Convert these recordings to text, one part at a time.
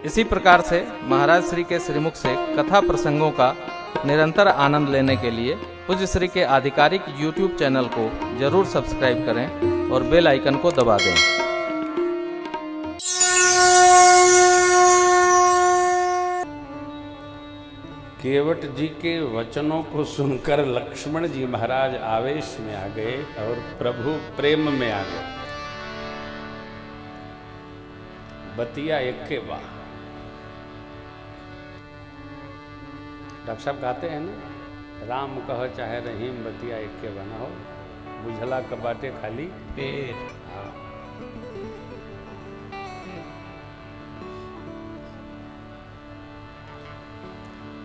इसी प्रकार से महाराज श्री के श्रीमुख से कथा प्रसंगों का निरंतर आनंद लेने के लिए पूज्य श्री के आधिकारिक YouTube चैनल को जरूर सब्सक्राइब करें और बेल आइकन को दबा दें। केवट जी के वचनों को सुनकर लक्ष्मण जी महाराज आवेश में आ गए और प्रभु प्रेम में आ गए। बतिया एक के बा डॉक्टर साहब कहते हैं ना, राम कह चाहे रहीम बतिया एक के बना हो, बुझला कबाटे खाली पेट। हाँ,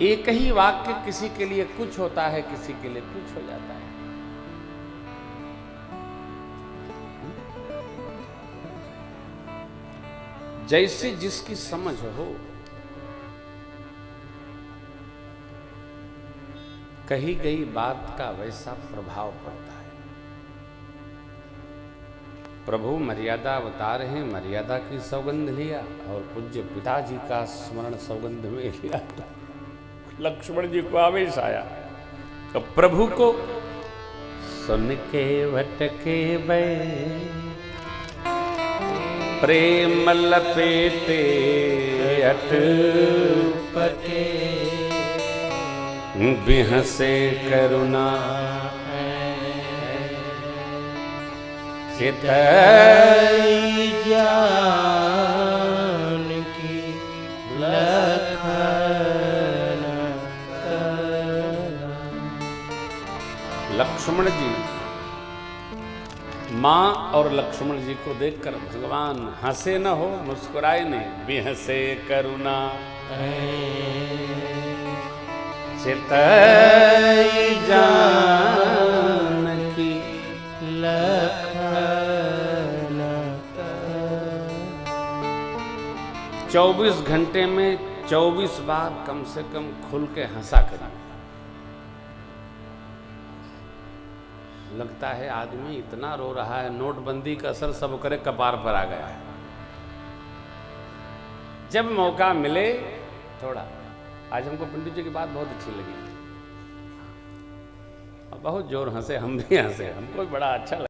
एक ही वाक्य किसी के लिए कुछ होता है, किसी के लिए कुछ हो जाता है। जैसे जिसकी समझ हो, कही गई बात का वैसा प्रभाव पड़ता है। प्रभु मर्यादा अवतार हैं, मर्यादा की सौगंध लिया और पूज्य पिताजी का स्मरण सौगंध में लिया। लक्ष्मण जी को आवेश आया तो प्रभु को सुन के भटके वे प्रेम लपेटे अटपटे बिहसे करुणा चितई जान की लखन। लक्ष्मण जी, मां और लक्ष्मण जी को देखकर भगवान हंसे न हो, मुस्कुराए नहीं। बिहसे करुणा चितई जान की लखन। 24 घंटे में 24 बार कम से कम खुल के हंसा करिए। लगता है आदमी इतना रो रहा है, नोटबंदी का असर सब करे कपार पर आ गया है। जब मौका मिले थोड़ा, आज हमको पंडित जी की बात बहुत अच्छी लगी, बहुत जोर हंसे, हम भी हंसे, हमको भी बड़ा अच्छा लगा।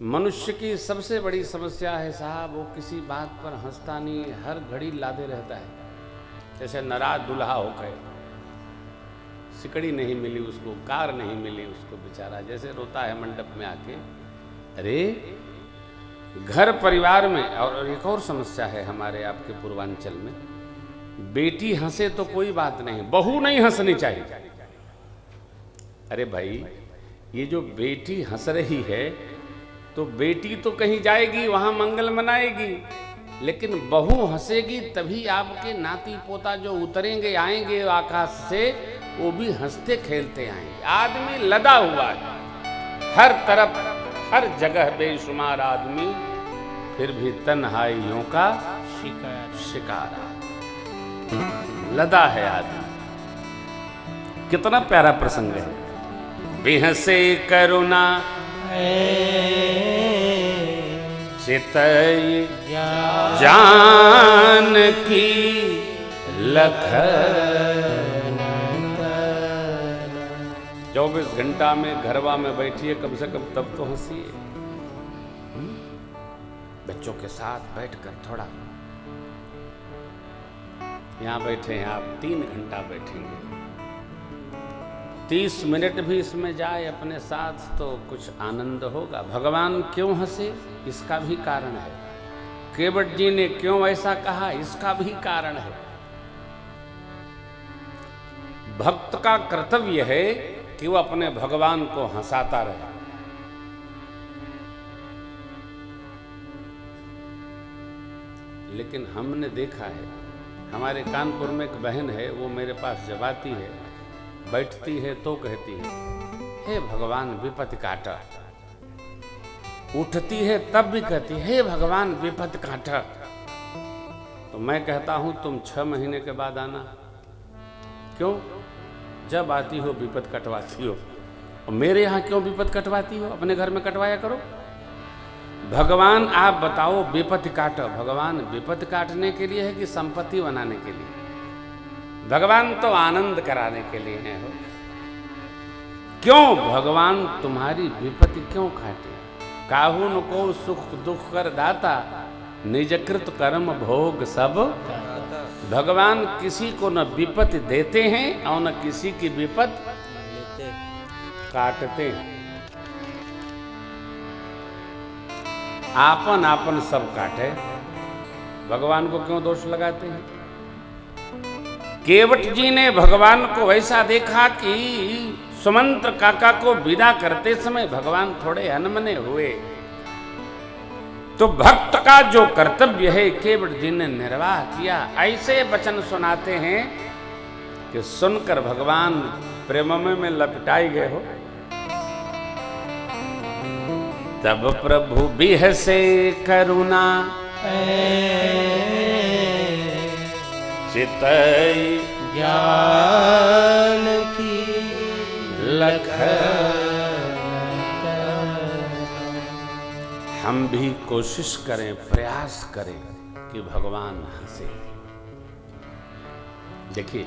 मनुष्य की सबसे बड़ी समस्या है साहब, वो किसी बात पर हंसता नहीं, हर घड़ी लादे रहता है। जैसे नाराज दुल्हा हो गए, सिकड़ी नहीं मिली उसको, कार नहीं मिली उसको, बेचारा जैसे रोता है मंडप में आके। अरे घर परिवार में, और एक और समस्या है हमारे आपके पूर्वांचल में, बेटी हंसे तो कोई बात नहीं, बहू नहीं हंसनी चाहिए। अरे भाई, ये जो बेटी हंस रही है तो बेटी तो कहीं जाएगी, वहां मंगल मनाएगी, लेकिन बहू हंसेगी तभी आपके नाती पोता जो उतरेंगे आएंगे आकाश से, वो भी हंसते खेलते आएंगे। आदमी लदा हुआ है हर तरफ, हर जगह बेशुमार आदमी, फिर भी तन्हाइयों का शिकार लदा है आदमी। कितना प्यारा प्रसंग है। बिहसे करुणा चितई जान की लखन। 24 घंटा में घरवा में बैठिए कम से कम, तब तो हंसिए। बच्चों के साथ बैठकर थोड़ा, यहां बैठे हैं आप, 3 घंटा बैठेंगे, 30 मिनट भी इसमें जाए अपने साथ तो कुछ आनंद होगा। भगवान क्यों हंसे, इसका भी कारण है। केवट जी ने क्यों ऐसा कहा, इसका भी कारण है। भक्त का कर्तव्य है कि वो अपने भगवान को हंसाता रहे। लेकिन हमने देखा है, हमारे कानपुर में एक बहन है, वो मेरे पास जब आती है, बैठती है तो कहती है, हे भगवान विपत्ति काटा। उठती है तब भी कहती है, हे भगवान विपत्ति काटा। तो मैं कहता हूं तुम 6 महीने के बाद आना। क्यों? जब आती हो विपत्ति कटवाती हो। और मेरे यहाँ क्यों विपत्ति कटवाती हो? अपने घर में कटवाया करो। भगवान आप बताओ विपत्ति काटो, भगवान विपत्ति काटने के लिए है कि संपत्ति बनाने के लिए? भगवान तो आनंद कराने के लिए है हो। क्यों भगवान तुम्हारी विपत्ति क्यों काटे? काहुन को सुख दुख कर दाता, निजकृत कर्म भोग सब। भगवान किसी को न विपत्ति देते हैं और न किसी की विपत्ति काटते हैं। आपन आपन सब काटे, भगवान को क्यों दोष लगाते हैं? केवट जी ने भगवान को ऐसा देखा कि सुमंत्र काका को विदा करते समय भगवान थोड़े अनमने हुए, तो भक्त का जो कर्तव्य है केवट जी ने निर्वाह किया। ऐसे वचन सुनाते हैं कि सुनकर भगवान प्रेम में लपटाई गए हो। तब प्रभु बिहसे करुणा चितई ज्ञान की लख। हम भी कोशिश करें, प्रयास करें कि भगवान हंसे। देखिए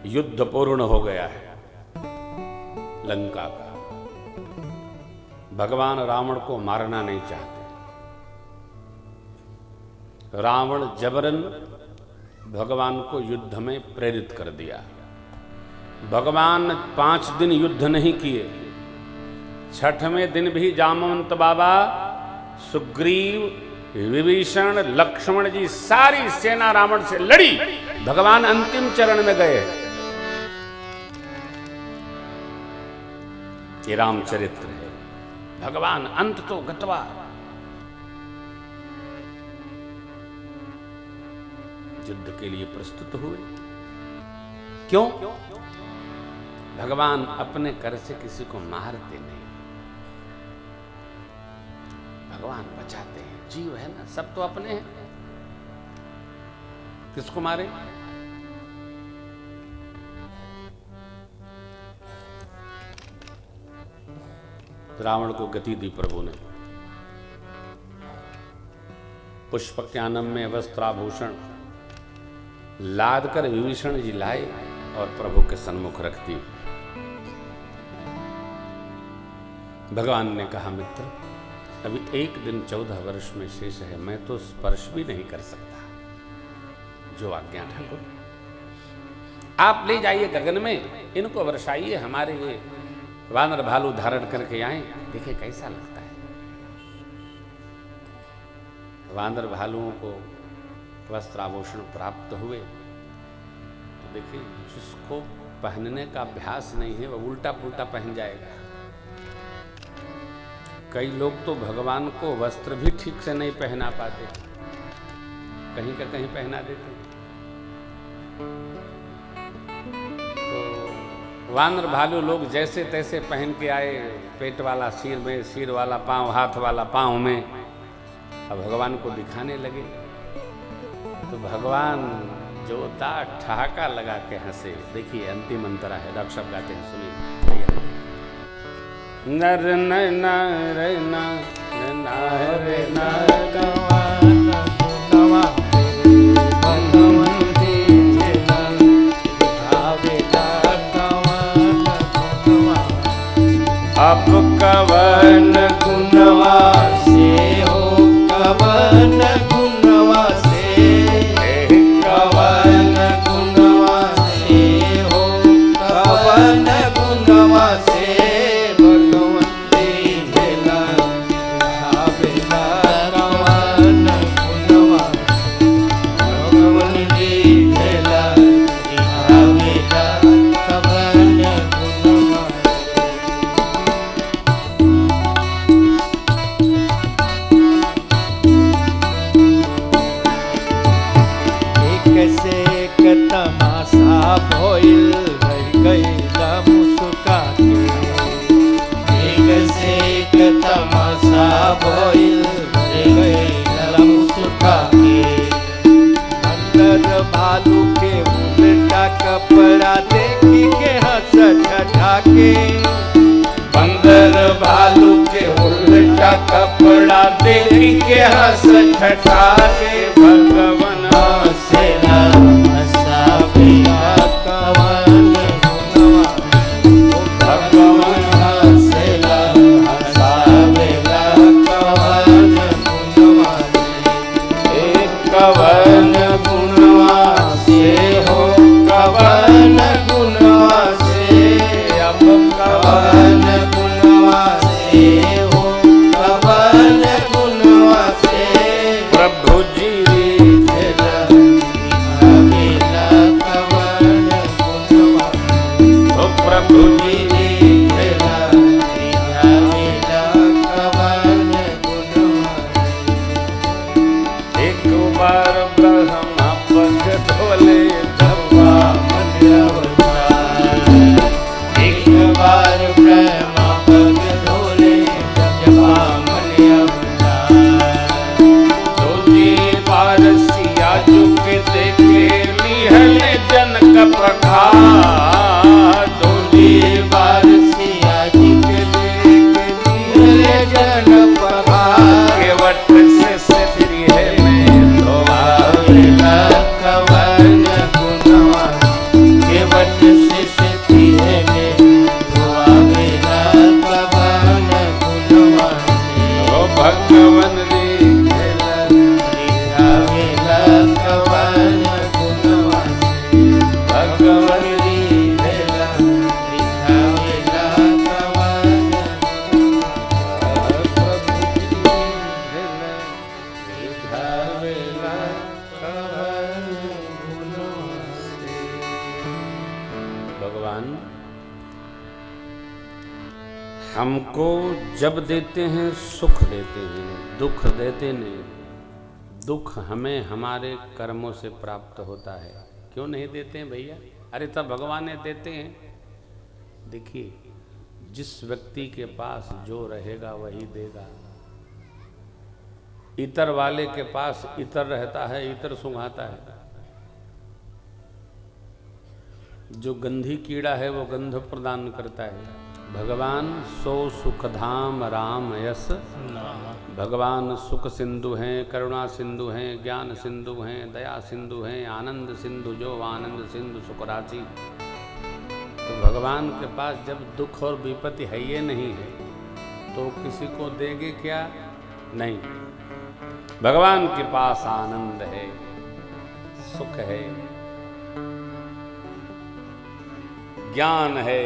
युद्ध पूर्ण हो गया है लंका का। भगवान रावण को मारना नहीं चाहते। रावण जबरन भगवान को युद्ध में प्रेरित कर दिया। भगवान 5 दिन युद्ध नहीं किए। 6वें दिन भी जामवंत बाबा, सुग्रीव, विभीषण, लक्ष्मण जी सारी सेना रावण से लड़ी। भगवान अंतिम चरण में गए। ये रामचरित्र है। भगवान अंत तो गतवा। युद्ध के लिए प्रस्तुत हुए। क्यों? भगवान अपने कर से किसी को मारते नहीं, भगवान बचाते हैं। जीव है ना, सब तो अपने हैं, किसको मारे? रावण को गति दी प्रभु ने। पुष्पक्यानम में वस्त्राभूषण लाद कर विभीषण जी लाए और प्रभु के सन्मुख रख दी। भगवान ने कहा, मित्र अभी 1 दिन 14 वर्ष में शेष है, मैं तो स्पर्श भी नहीं कर सकता। जो आज्ञा ठाकुर, आप ले जाइए गगन में, इनको वर्षाइए। हमारे ये वानर भालू धारण करके आए, देखिए कैसा लगता है। वानर भालुओं को वस्त्राभूषण प्राप्त हुए। तो देखिए जिसको पहनने का अभ्यास नहीं है वह उल्टा पुल्टा पहन जाएगा। कई लोग तो भगवान को वस्त्र भी ठीक से नहीं पहना पाते, कहीं का कहीं पहना देते। वानर भालू लोग जैसे तैसे पहन के आए, पेट वाला सिर में, सिर वाला पांव, हाथ वाला पांव में, अब भगवान को दिखाने लगे। तो भगवान जोता ठहाका लगा के हंसे। देखिए अंतिम अंतरा है, डॉक्टर साहब गाते हैं, सुनिए। नर नर नर नर अब कवन गुणवा से हो, कवन गुणवा से, कवन गुणवा से हो, कवन गुणवा से भगवान दीजेला भावेला। कवन गुणवा भगवान दीजेला भावेला, कवन गुणवा। से एक तमाशा भइल रह गइला मुस्का के। एक से एक तमाशा भइल रह गइला मुस्का के। बंदर भालू के उल्टा कपड़ा देखी के हंस ठठा के। बंदर भालू के मुखड़ा देखी के हंस ठठा के भगवन हंसेला हंसावेला कवन गुणवा भगवन हंसेला हंसावेला कवन गुणवा एक कवन गुणवा से हो कवन गुणवा से अब कवन गुणवा से हो कवन गुणवा से प्रभु जी हवेला कवन गुणवा ओ प्रभु जी हवेला कवन गुणवा एक बार ब्रह्मा पग धोले धब्बा मन अवतार एक बार ब्रह्मा पग धोले जपा मन अवतार दूजी बार सिया झुक देखे लिहले जनक प्रखार दूजी बार सिया जी के देख दिले जन पहाड़ केवट से श्री है मैं धोआ हवेला कवन गुणवा केवट से सिद्धि है में हवेला कवन गुणवा ओ भगवन रे हवेला कवन गुणवा भगवन रे हवेला कवन भगवान हमको जब देते हैं सुख देते हैं, दुख देते नहीं। दुख हमें हमारे कर्मों से प्राप्त होता है। क्यों नहीं देते हैं भैया? अरे तब भगवान ने देते हैं। देखिए, जिस व्यक्ति के पास जो रहेगा वही देगा। इतर वाले के पास इतर रहता है, इतर सुंघाता है। जो गंधी कीड़ा है वो गंध प्रदान करता है। भगवान सो सुखधाम राम यस। भगवान सुख सिंधु हैं, करुणा सिंधु हैं, ज्ञान सिंधु हैं, दया सिंधु हैं, आनंद सिंधु जो आनंद सिंधु सुख राशि। तो भगवान के पास जब दुख और विपत्ति है ये नहीं है तो किसी को देंगे क्या? नहीं। भगवान के पास आनंद है, सुख है, ज्ञान है,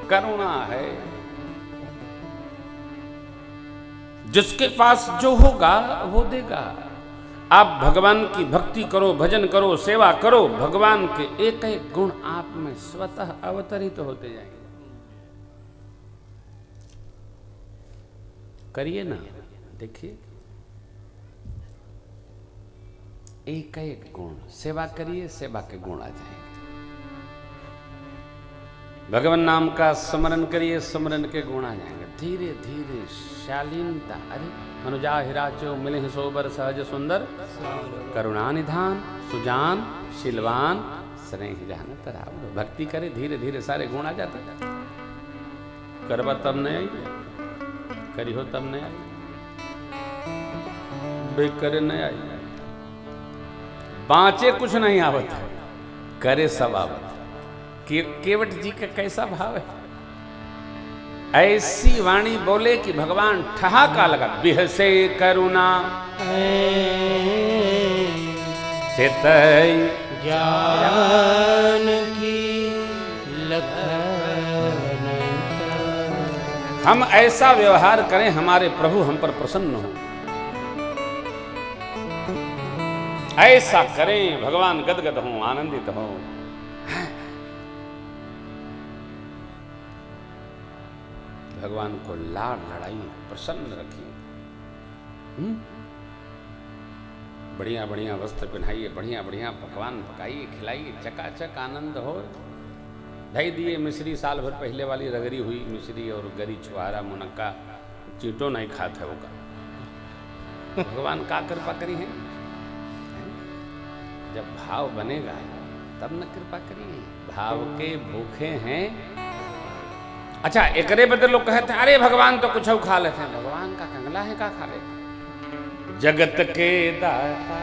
करुणा है। जिसके पास जो होगा वो देगा। आप भगवान की भक्ति करो, भजन करो, सेवा करो, भगवान के एक एक गुण आप में स्वतः अवतरित होते जाएंगे। करिए ना, देखिए, एक एक गुण सेवा करिए, सेवा के गुण आ जाएंगे। भगवान नाम का स्मरण करिए, स्मरण के गुण आ जाएंगे। धीरे धीरे शालीनता। अरे मनुजा हिराचो मिले सोबर सहज सुंदर, करुणा निधान सुजान शीलवान स्नेह जान तराव। भक्ति करे, धीरे धीरे सारे गुण आ जाते। करवा तब नहीं आई, करी हो तब नहीं आई, बेकरे नहीं आई। बाँचे कुछ नहीं आवत है, करे सब आवत। केवट जी का कैसा भाव है? ऐसी वाणी बोले कि भगवान ठहाका लगा। बिहसे करुणा चितई ज्ञान की लखन। हम ऐसा व्यवहार करें हमारे प्रभु हम पर प्रसन्न हो। ऐसा करें भगवान गदगद हो, आनंदित हो। भगवान को लाड़ लड़ाइए, प्रसन्न रखिए। बढ़िया बढ़िया वस्त्र पहनाइए, बढ़िया बढ़िया पकवान पकाइए, खिलाइए, चकाचक आनंद हो। ढाई दिए मिश्री, साल भर पहले वाली रगड़ी हुई मिश्री और गरी छुहारा मुनक्का चीटो नहीं खाते होगा। भगवान का कृपा करी है? जब भाव बनेगा तब न कृपा करिए। भाव के भूखे हैं अच्छा एकरे बदले लोग कहते हैं अरे भगवान तो कुछ खा लेते हैं। भगवान का कंगला है का खा ले। जगत के दाता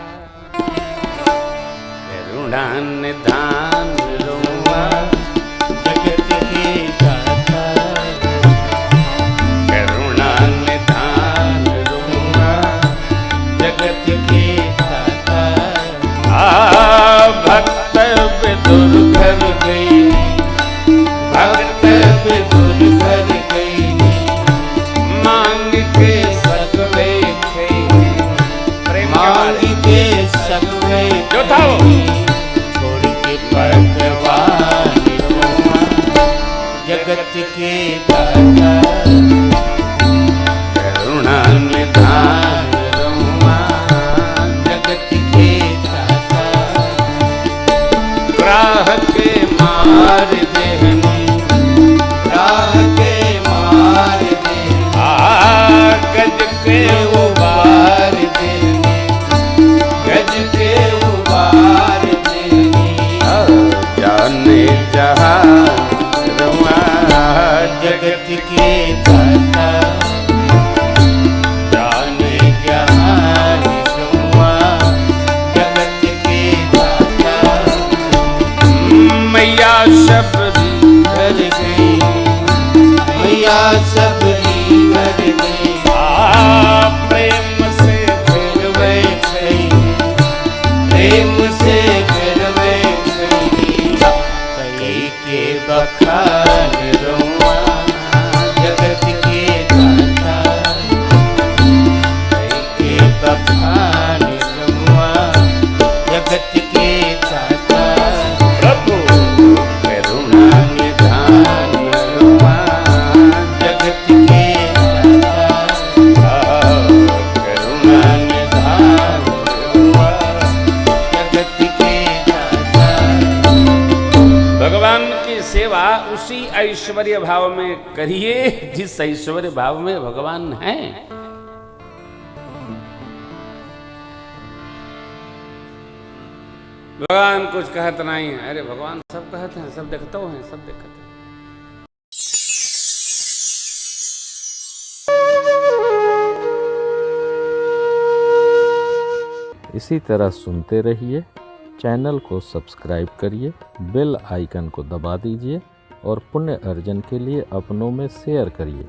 करुणा निधान रुआ, जगत के दाता करुणा निधान रुआ, जगत के दाता भक्त विदुर घर गई, भक्त विदुर घर गई, मांग के सकवे खई। प्रेम के मांग मारे के सकवे जो था वो छोड़ के भगवान रुआ, जगत के दाता करुणा निधान रुआ, जगत के दाता ग्राह के मार देहनी, राह के मार देहनी, गज के उबार देहनी, गज के उबार देहनी, जाने जहां रुआ, जगत के दाता जाने जहान रुआ, जगत के दाता मैया शबरी घर गई, मैया सबरी घर गई, प्रेम से फिरवे गई, प्रेम से फिरवे गई, कई के बखान रुआ, जगत के दाता कई के बखान रुआ, जगत के दाता प्रभु करुणा निधान रुआ, जगत के दाता करुणा निधान रुआ, जगत के दाता भगवान की सेवा उसी ऐश्वर्य भाव में करिए जिस ऐश्वर्य भाव में भगवान हैं। भगवान कुछ कहत नहीं है। अरे भगवान सब कहते हैं, सब देखते हैं, सब देखते हैं। इसी तरह सुनते रहिए। चैनल को सब्सक्राइब करिए, बेल आइकन को दबा दीजिए और पुण्य अर्जन के लिए अपनों में शेयर करिए।